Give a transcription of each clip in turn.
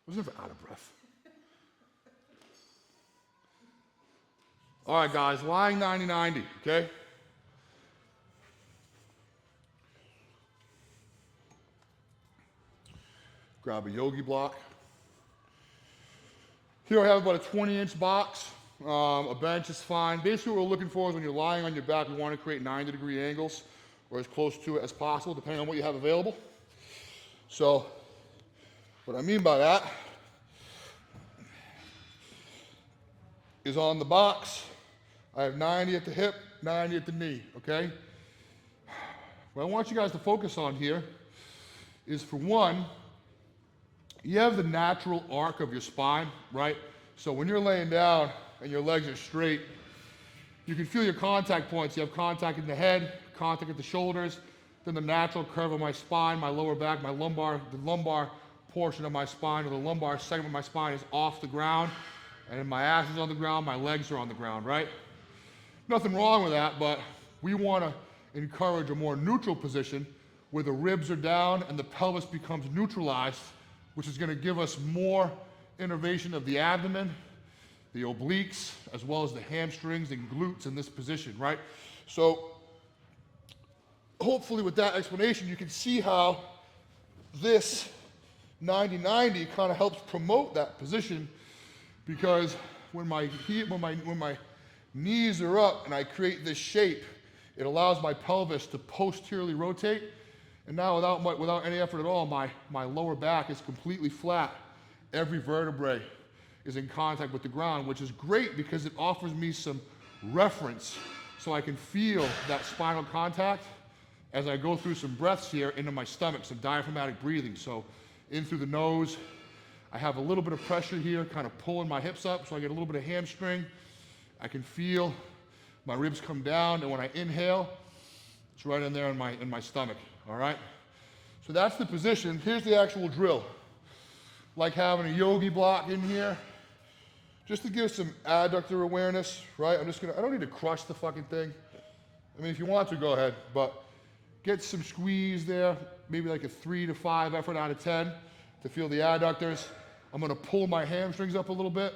was never out of breath. All right, guys, lying 90-90, okay? Grab a yogi block. Here I have about a 20-inch box. A bench is fine. Basically what we're looking for is when you're lying on your back, we want to create 90-degree angles or as close to it as possible, depending on what you have available. So what I mean by that is on the box, I have 90 at the hip, 90 at the knee, okay? What I want you guys to focus on here is, for one, you have the natural arc of your spine, right? So when you're laying down and your legs are straight, you can feel your contact points. You have contact in the head, contact at the shoulders, then the natural curve of my spine, my lower back, my lumbar, the lumbar portion of my spine, or the lumbar segment of my spine is off the ground, and my ass is on the ground, my legs are on the ground, right? Nothing wrong with that, but we want to encourage a more neutral position where the ribs are down and the pelvis becomes neutralized, which is going to give us more innervation of the abdomen, the obliques, as well as the hamstrings and glutes in this position, right? So hopefully with that explanation, you can see how this 90-90 kind of helps promote that position, because when my knees are up and I create this shape, it allows my pelvis to posteriorly rotate. And now without any effort at all, my lower back is completely flat. Every vertebrae is in contact with the ground, which is great because it offers me some reference so I can feel that spinal contact as I go through some breaths here into my stomach, some diaphragmatic breathing. So in through the nose, I have a little bit of pressure here, kind of pulling my hips up, so I get a little bit of hamstring. I can feel my ribs come down, and when I inhale, it's right in there in my stomach, all right? So that's the position. Here's the actual drill. Like having a yogi block in here, just to give some adductor awareness, right? I don't need to crush the fucking thing. I mean, if you want to, go ahead, but get some squeeze there, maybe like a 3 to 5 effort out of 10 to feel the adductors. I'm gonna pull my hamstrings up a little bit,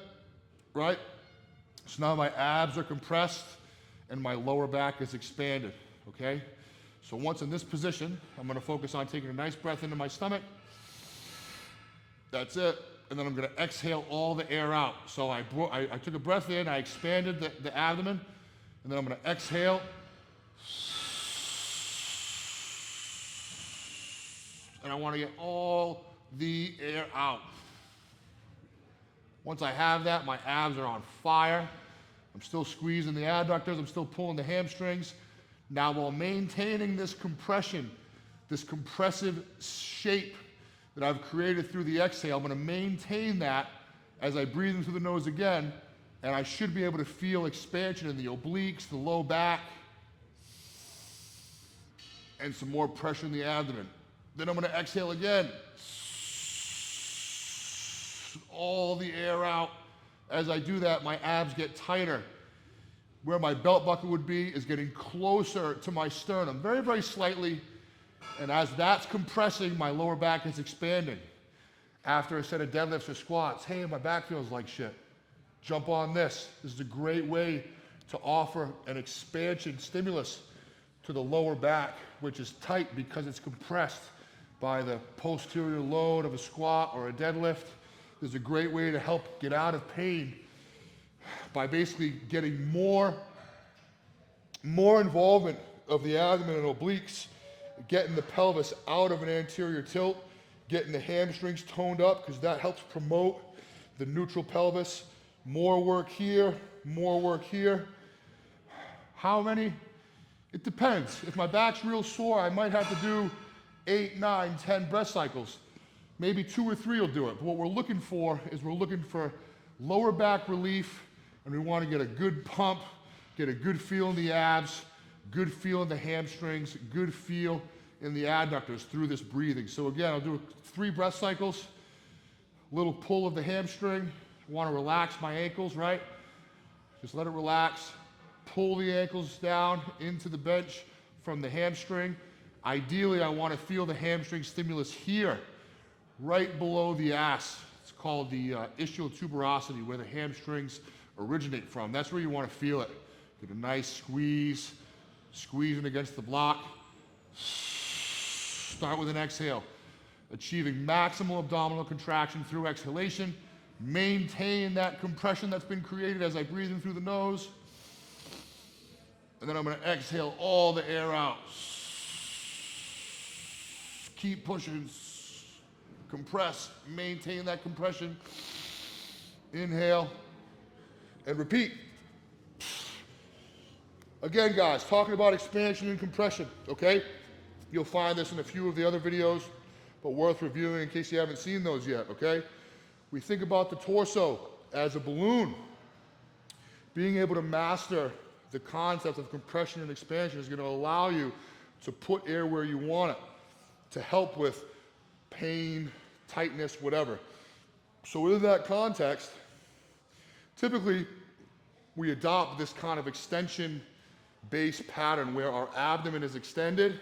right? So now my abs are compressed and my lower back is expanded, okay? So once in this position, I'm gonna focus on taking a nice breath into my stomach. That's it. And then I'm gonna exhale all the air out. So I took a breath in, I expanded the abdomen, and then I'm gonna exhale. And I wanna get all the air out. Once I have that, my abs are on fire. I'm still squeezing the adductors, I'm still pulling the hamstrings. Now while maintaining this compression, this compressive shape that I've created through the exhale, I'm gonna maintain that as I breathe in through the nose again, and I should be able to feel expansion in the obliques, the low back, and some more pressure in the abdomen. Then I'm gonna exhale again. All the air out. As I do that, my abs get tighter. Where my belt buckle would be is getting closer to my sternum, very, very slightly. And as that's compressing, my lower back is expanding. After a set of deadlifts or squats, hey, my back feels like shit. Jump on this. This is a great way to offer an expansion stimulus to the lower back, which is tight because it's compressed by the posterior load of a squat or a deadlift. There's a great way to help get out of pain by basically getting more involvement of the abdomen and obliques, getting the pelvis out of an anterior tilt, getting the hamstrings toned up, because that helps promote the neutral pelvis. More work here, more work here. How many? It depends. If my back's real sore, I might have to do 8, 9, 10 breath cycles. Maybe 2 or 3 will do it. But what we're looking for is lower back relief, and we want to get a good pump, get a good feel in the abs, good feel in the hamstrings, good feel in the adductors through this breathing. So again, I'll do 3 breath cycles, little pull of the hamstring. I want to relax my ankles, right? Just let it relax. Pull the ankles down into the bench from the hamstring. Ideally, I want to feel the hamstring stimulus here, right below the ass. It's called the ischial tuberosity, where the hamstrings originate from. That's where you want to feel it. Get a nice squeeze, squeezing against the block. Start with an exhale, achieving maximal abdominal contraction through exhalation. Maintain that compression that's been created as I breathe in through the nose. And then I'm going to exhale all the air out. Keep pushing. Compress. Maintain that compression. Inhale. And repeat. Again, guys, talking about expansion and compression, okay? You'll find this in a few of the other videos, but worth reviewing in case you haven't seen those yet, okay? We think about the torso as a balloon. Being able to master the concept of compression and expansion is going to allow you to put air where you want it, to help with pain, tightness, whatever. So within that context, typically we adopt this kind of extension-based pattern where our abdomen is extended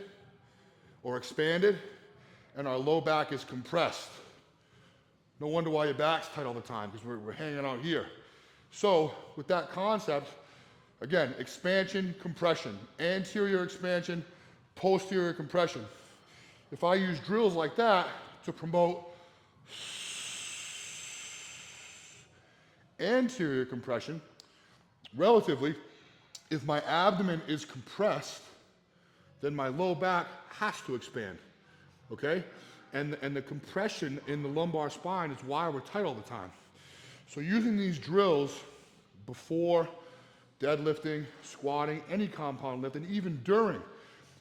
or expanded and our low back is compressed. No wonder why your back's tight all the time, because we're hanging out here. So with that concept, again, expansion, compression, anterior expansion, posterior compression. If I use drills like that to promote anterior compression, relatively, if my abdomen is compressed, then my low back has to expand, okay? And the compression in the lumbar spine is why we're tight all the time. So using these drills before deadlifting, squatting, any compound lift, and even during,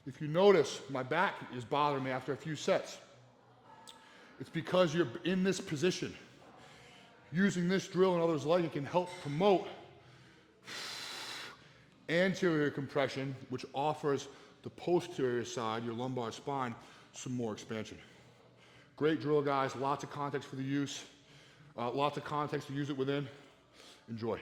if you notice my back is bothering me after a few sets, it's because you're in this position. Using this drill and others like it can help promote anterior compression, which offers the posterior side, your lumbar spine, some more expansion. Great drill, guys. Lots of context for the use. Lots of context to use it within. Enjoy.